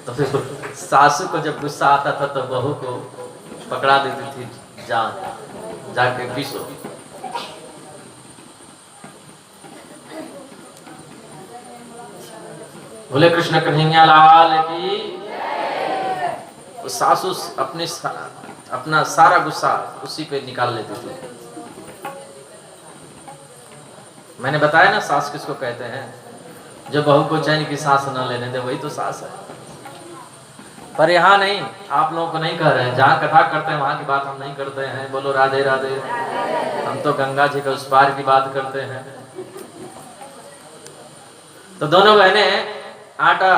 तो फिर सासू को जब गुस्सा आता था तो बहू को पकड़ा देती थी, जाके पीसो। बोले कृष्ण कन्हैया लाल की। सासू अपना सारा गुस्सा उसी पे निकाल लेती थी। मैंने बताया ना सास किसको कहते हैं, जो बहू को चैन की सांस न लेने दे वही तो सास है। पर यहाँ नहीं, आप लोगों को नहीं कह रहे हैं, जहाँ कथा करते हैं वहां की बात हम नहीं करते हैं। बोलो राधे राधे। हम तो गंगा जी के उस पार की बात करते हैं। तो दोनों बहनें आटा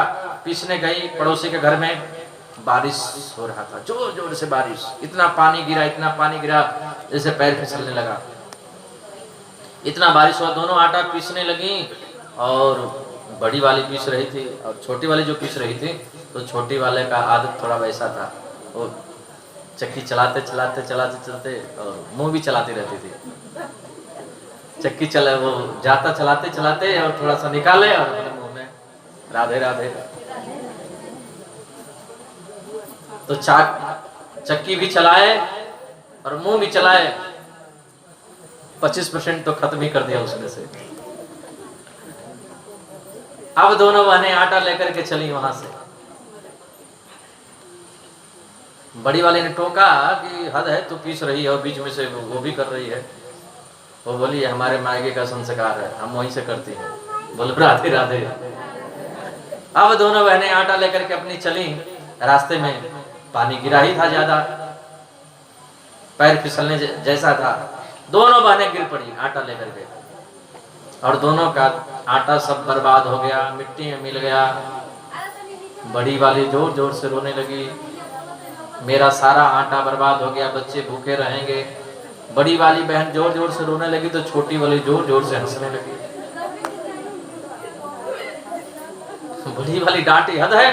पीसने गई पड़ोसी के घर में। बारिश हो रहा था, जोर जोर से बारिश, इतना पानी गिरा जैसे पैर फिसलने लगा। इतना बारिश हुआ, दोनों आटा पीसने लगी और बड़ी वाली पीस रही थी और छोटी वाली जो पीस रही थी, तो छोटी वाले का आदत थोड़ा वैसा था, वो चक्की चलाते और मुंह भी चलाती रहती थी। चक्की चला, वो जाता चलाते और थोड़ा सा निकाले और मुंह में राधे राधे। तो चक्की भी चलाए और मुंह भी चलाए, 25% तो खत्म ही कर दिया उसमें से। अब दोनों बहनें आटा लेकर के चली वहां से। बड़ी वाली ने टोका कि हद है, तू पीस रही है और बीच में से वो भी कर रही है। वो बोली हमारे मायके का संस्कार है, हम वहीं से करती हैं। बोल राधे राधे। अब दोनों बहनें आटा लेकर के अपनी चली। रास्ते में पानी गिरा ही था ज्यादा, पैर फिसलने जैसा था। दोनों बहनें गिर पड़ी आटा लेकर के और दोनों का आटा सब बर्बाद हो गया, मिट्टी में मिल गया। बड़ी वाली जोर जोर से रोने लगी, मेरा सारा आटा बर्बाद हो गया, बच्चे भूखे रहेंगे। बड़ी वाली बहन जोर जोर से रोने लगी तो छोटी वाली जोर जोर से हंसने लगी। बड़ी वाली डांटी, हद है,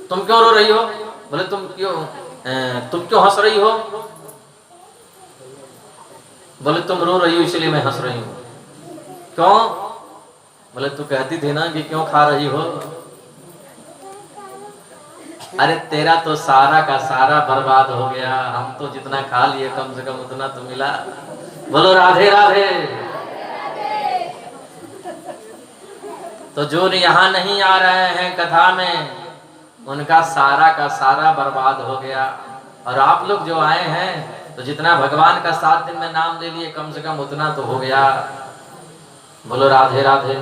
तुम क्यों रो रही हो? बोले तुम क्यों हंस रही हो? बोले तुम रो रही हो इसलिए मैं हंस रही हूँ। क्यों? बोले तू कहती थी ना कि क्यों खा रही हो। अरे तेरा तो सारा का सारा बर्बाद हो गया, हम तो जितना खा लिए कम से कम उतना तो मिला। बोलो राधे राधे। तो जो यहाँ नहीं आ रहे हैं कथा में, उनका सारा का सारा बर्बाद हो गया। और आप लोग जो आए हैं, तो जितना भगवान का 7 दिन में नाम ले लिए कम से कम उतना तो हो गया। बोलो राधे राधे।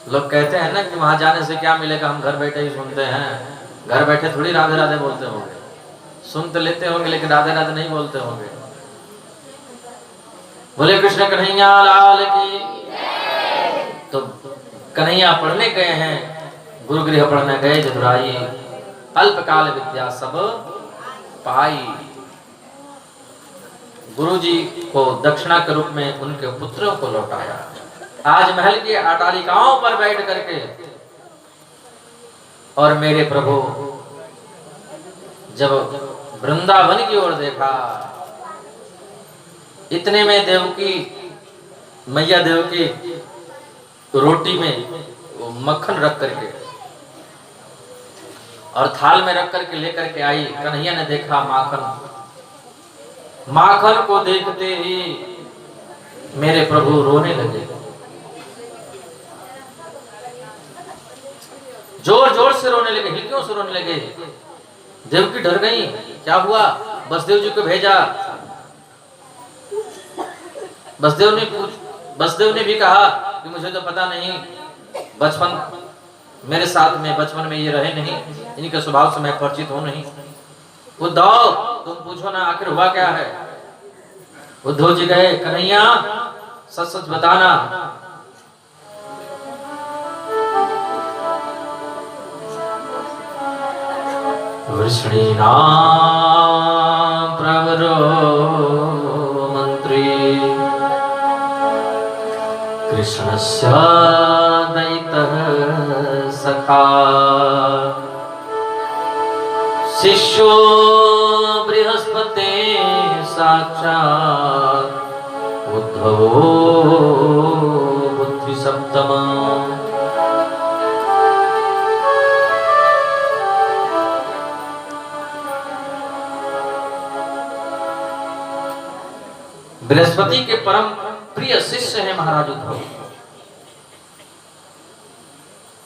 लोग कहते हैं ना कि वहां जाने से क्या मिलेगा, हम घर बैठे ही सुनते हैं। घर बैठे थोड़ी राधे राधे बोलते होंगे, सुन तो लेते होंगे लेकिन राधे राधे नहीं बोलते होंगे। बोले कृष्ण कन्हैया लाल की। तो कन्हैया पढ़ने गए हैं, गुरु गृह पढ़ने गए जदुराई। अल्पकाल विद्या सब पाई। गुरुजी को दक्षिणा के रूप में उनके पुत्रों को लौटाया। आज महल की अटारिकाओं पर बैठ करके और मेरे प्रभु जब वृंदावन की ओर देखा, इतने में देवकी मैया देवकी रोटी में मक्खन रख करके और थाल में रख करके लेकर के आई। कन्हैया ने देखा माखन को देखते ही मेरे प्रभु रोने लगे, जोर जोर से रोने लगे। हिलकियों से रोने लगे। देवकी डर गई, क्या हुआ? बसदेव जी को भेजा। बसदेव ने भी कहा कि मुझे तो पता नहीं, बचपन मेरे साथ में बचपन में ये रहे नहीं, इनके स्वभाव से मैं परिचित हूं नहीं। उद्धव तुम पूछो ना आखिर हुआ क्या है। उद्धव जी गए, कन्हैया सच सच बताना। वृष्णीनां प्रवरो मंत्री कृष्णस्य दैतः सखा शिष्यो बृहस्पते साक्षात् उद्धवो बुद्धि सप्तम। बृहस्पति के परम प्रिय शिष्य हैं महाराज उद्धव।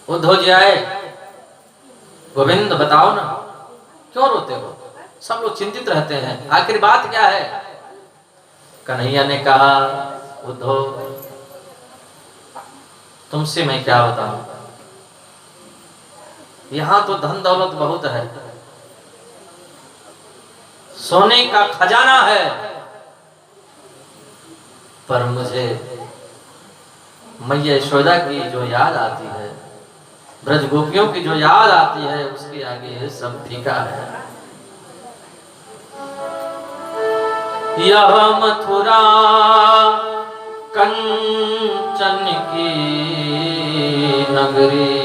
उद्धव जी आए, गोविंद बताओ ना क्यों रोते हो? सब लोग चिंतित रहते हैं, आखिर बात क्या है? कन्हैया ने कहा, उद्धव तुमसे मैं क्या बताऊं, यहां तो धन दौलत बहुत है, सोने का खजाना है, पर मुझे मैया यशोदा की जो याद आती है, ब्रज गोपियों की जो याद आती है, उसके आगे सब फीका है। यह मथुरा कंचन की नगरी,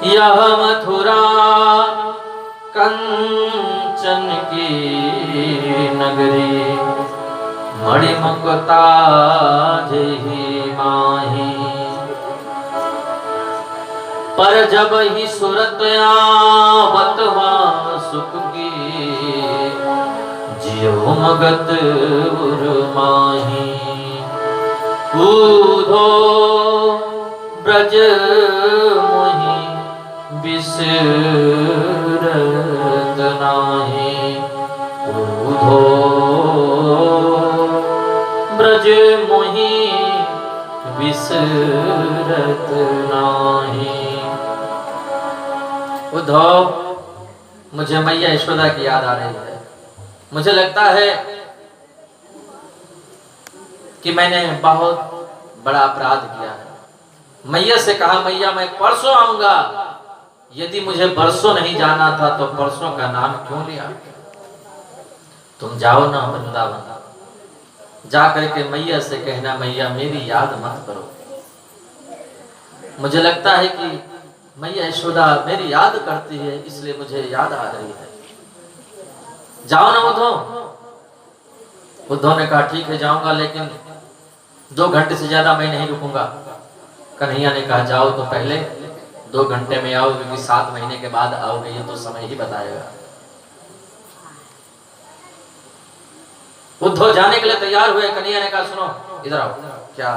यह मथुरा कंचन की नगरी, मणिमकुता जेहि माही, पर जब ही सुरत आवत सुख की, जियो मगत उर्माही। ऊधो ब्रज मोहि बिसरत नाही, ऊधो ब्रज मोहि बिसरत नाही। उद्धव, मुझे मैया यशोदा की याद आ रही है। मुझे लगता है कि मैंने बहुत बड़ा अपराध किया है। मैया से कहा, मैया मैं परसों आऊंगा। यदि मुझे परसों नहीं जाना था तो परसों का नाम क्यों लिया? तुम जाओ ना वृंदावन, जा करके मैया से कहना, मैया मेरी याद मत करो। मुझे लगता है कि मैया यशोदा मेरी याद करती है, इसलिए मुझे याद आ रही है। जाओ ना उद्धव। उद्धव ने कहा, ठीक है जाऊंगा, लेकिन 2 घंटे से ज्यादा मैं नहीं रुकूंगा। कन्हैया ने कहा, जाओ तो पहले 2 घंटे में आओ, क्योंकि 7 महीने के बाद आओगे, ये तो समय ही बताएगा। उद्धव जाने के लिए तैयार हुए। कन्हैया ने कहा, सुनो इधर आओ। क्या?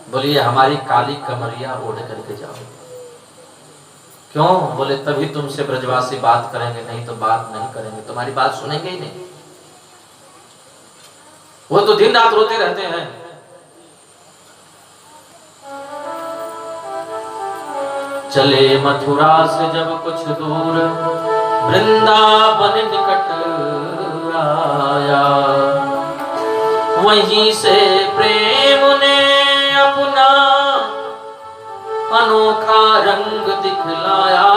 बोलिए, हमारी काली कमरिया ओढ़ करके जाओ। क्यों? बोले तभी तुमसे ब्रजवासी बात करेंगे, नहीं तो बात नहीं करेंगे, तुम्हारी बात सुनेंगे ही नहीं। वो तो दिन रात रोते रहते हैं। चले मथुरा से जब कुछ दूर, वृंदावन निकट आया, वहीं से प्रेम ने अपना अनोखा रंग दिखलाया।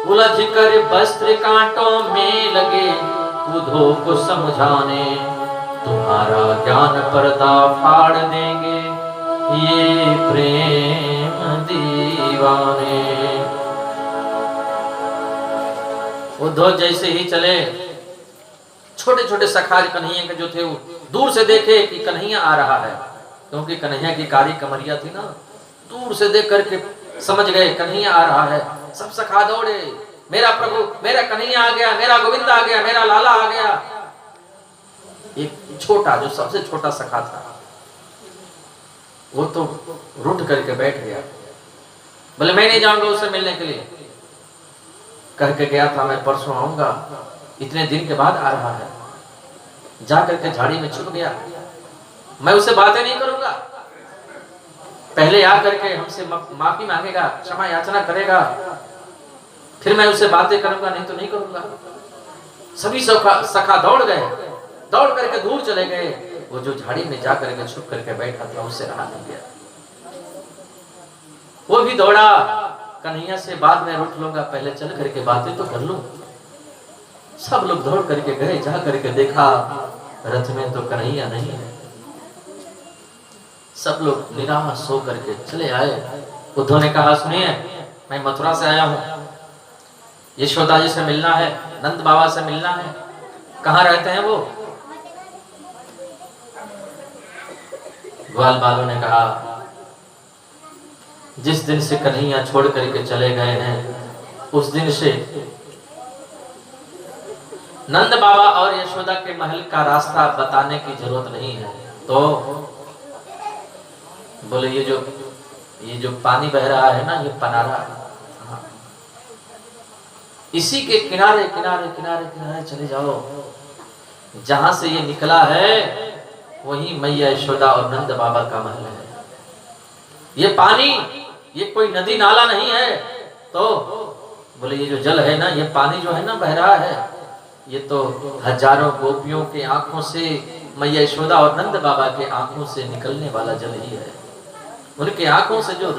उलझ कर वस्त्र कांटों में लगे उद्धव को समझाने, तुम्हारा ज्ञान पर्दा फाड़ देंगे ये प्रेम दीवाने। उद्धव जैसे ही चले, छोटे छोटे सखा कन्हैया के जो थे वो दूर से देखे कि कन्हैया आ रहा है, क्योंकि कन्हैया की काली कमरिया थी ना। दूर से देख करके समझ गए कन्हैया आ रहा है। सब सखा दौड़े, मेरा प्रभु, मेरा कन्हैया आ गया, मेरा गोविंद आ गया, मेरा लाला आ गया। एक छोटा, जो सबसे छोटा सखा था, वो तो रुठ करके बैठ गया। बोले मैं नहीं जाऊंगा उससे मिलने के लिए। करके गया था, मैं परसों आऊंगा, इतने दिन के बाद आ रहा है। जा करके झाड़ी में छुप गया। मैं उससे बातें नहीं करूंगा, पहले आ करके हमसे माफी मांगेगा, क्षमा याचना करेगा, फिर मैं उससे बातें करूंगा, नहीं तो नहीं करूंगा। सभी सखा दौड़ गए, दौड़ करके दूर चले गए। वो जो झाड़ी में जा करके छुप करके बैठा था, उससे रहा नहीं गया। वो भी दौड़ा, कन्हैया से बाद में रुक लूंगा, पहले चल करके बातें तो कर लूं। सब लोग दौड़ करके गए, जा करके देखा रथ में तो कन्हैया नहीं है। सब लोग निराश हो करके चले आए। उद्धव ने कहा, सुनिए मैं मथुरा से आया हूँ, यशोदा जी से मिलना है, नंद बाबा से मिलना है। कहाँ रहते हैं वो? ग्वाल बालों ने कहा, जिस दिन से कन्हैया छोड़ करके चले गए हैं उस दिन से नंद बाबा और यशोदा के महल का रास्ता बताने की जरूरत नहीं है। तो बोले ये जो पानी बह रहा है ना, ये पनारा, हाँ, इसी के किनारे किनारे किनारे किनारे चले जाओ। जहां से ये निकला है वही मैया यशोदा और नंद बाबा का महल है। ये पानी, ये कोई नदी नाला नहीं है। तो बोले ये जो जल है ना, ये पानी जो है ना बह रहा है, ये तो हजारों गोपियों के आंखों से, मैया यशोदा और नंद बाबा के आंखों से निकलने वाला जल ही है। उनके आंखों से जो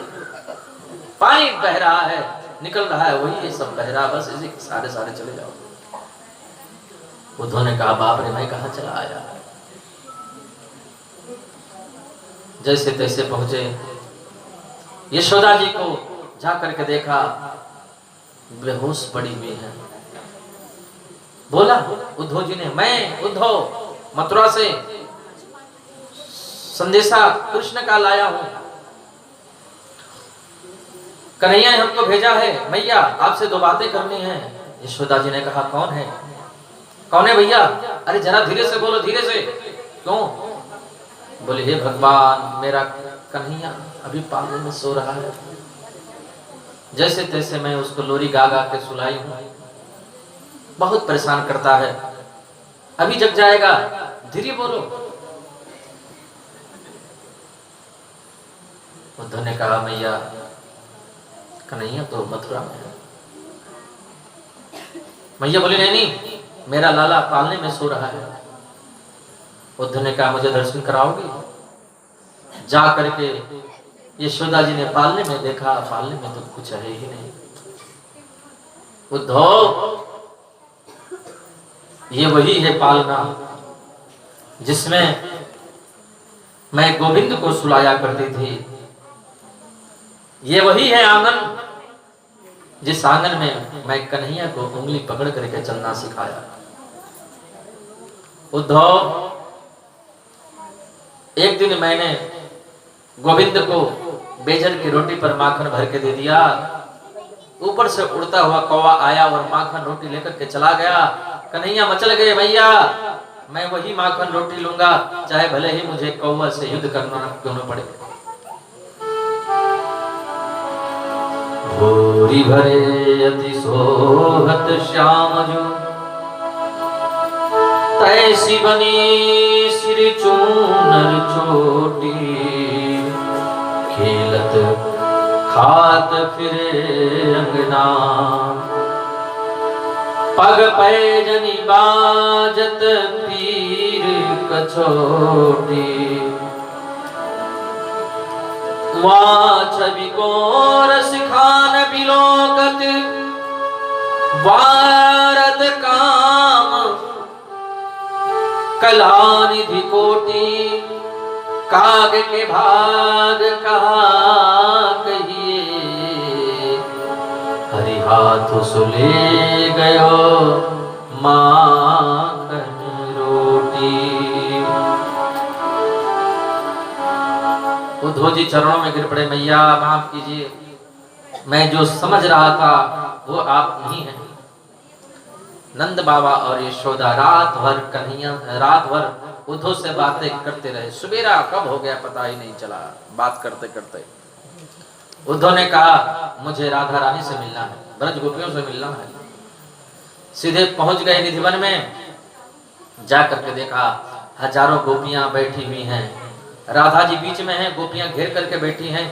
पानी बह रहा है, निकल रहा है, वही ये सब बह रहा। बस इसी सारे सारे चले जाओ। उद्धव ने कहा बाप रे, मैं कहाँ चला आया। जैसे तैसे पहुंचे, यशोदा जी को जा करके देखा, बेहोश पड़ी हुई है। बोला उद्धव जी ने, मैं उद्धव मथुरा से संदेशा कृष्ण का लाया हूं। कन्हैया ने हमको भेजा है, मैया आपसे दो बातें करनी है। यशोदा जी ने कहा कौन है? कौन है भैया? अरे जरा धीरे से बोलो, धीरे से। क्यों? बोले हे भगवान, मेरा कन्हैया अभी पानी में सो रहा है। जैसे तैसे मैं उसको लोरी गा गा के सुलाई हूं, बहुत परेशान करता है, अभी जग जाएगा, धीरे बोलो। उद्धव ने कहा मैया कन्हैया तो मथुरा में है। मैया बोली नहीं, मेरा लाला पालने में सो रहा है। उद्धव ने कहा मुझे दर्शन कराओगी? जा करके यशोदा जी ने पालने में देखा, पालने में तो कुछ है ही नहीं। उद्धव, ये वही है पालना जिसमें मैं गोविंद को सुलाया करती थी। ये वही है आंगन जिस आंगन में मैं कन्हैया को उंगली पकड़ करके चलना सिखाया। उद्धव, एक दिन मैंने गोविंद को बेजन की रोटी पर माखन भर के दे दिया। ऊपर से उड़ता हुआ कौवा आया और माखन रोटी लेकर के चला गया। कन्हैया मचल गए, भैया मैं वही माखन रोटी लूंगा, चाहे भले ही मुझे कौवा से युद्ध करना क्यों न पड़े। भोरी भरे अति सोहत श्याम जो, तैसी बनी सिर चूनर चोटी। खेलत खात फिरे अंगना, पग पैजनी बाजत पीर कछोटी। वहाँ छवि को रसिखान बिलोकत, वारद काम कलानिधि कोटि। काग के भाग कहा कहिए, हरि हाथ सुले गयो माखन रोटी। उद्धव जी चरणों में गिर पड़े, मैया माफ कीजिए, मैं जो समझ रहा था वो आप नहीं हैं। नंद बाबा और यशोदा रात भर उद्धव से बातें करते रहे। सवेरा कब हो गया पता ही नहीं चला, बात करते करते। उद्धव ने कहा मुझे राधा रानी से मिलना है, ब्रज गोपियों से मिलना है। सीधे पहुंच गए निधिवन में। जा करके देखा हजारों गोपियां बैठी हुई हैं, राधा जी बीच में हैं, गोपियां घेर करके बैठी हैं।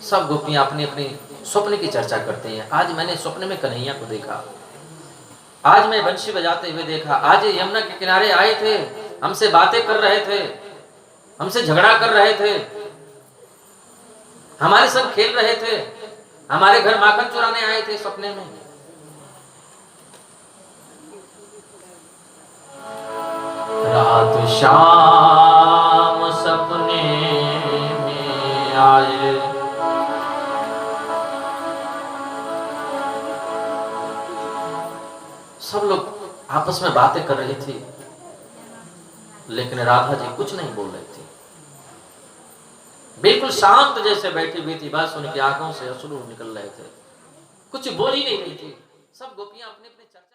सब गोपियां अपनी अपनी स्वप्न की चर्चा करती हैं। आज मैंने स्वप्न में कन्हैया को देखा, आज मैं बंशी बजाते हुए देखा, आज यमुना के किनारे आए थे, हमसे बातें कर रहे थे, हमसे झगड़ा कर रहे थे, हमारे संग खेल रहे थे, हमारे घर माखन चुराने आए थे सपने में। रात शाम सपने में आए, सब लोग आपस में बातें कर रही थी, लेकिन राधा जी कुछ नहीं बोल रही थी, बिल्कुल शांत जैसे बैठी हुई थी। बस उनकी आंखों से अश्रु निकल रहे थे, कुछ बोल ही नहीं रही थी। सब गोपियां अपनी अपनी चर्चा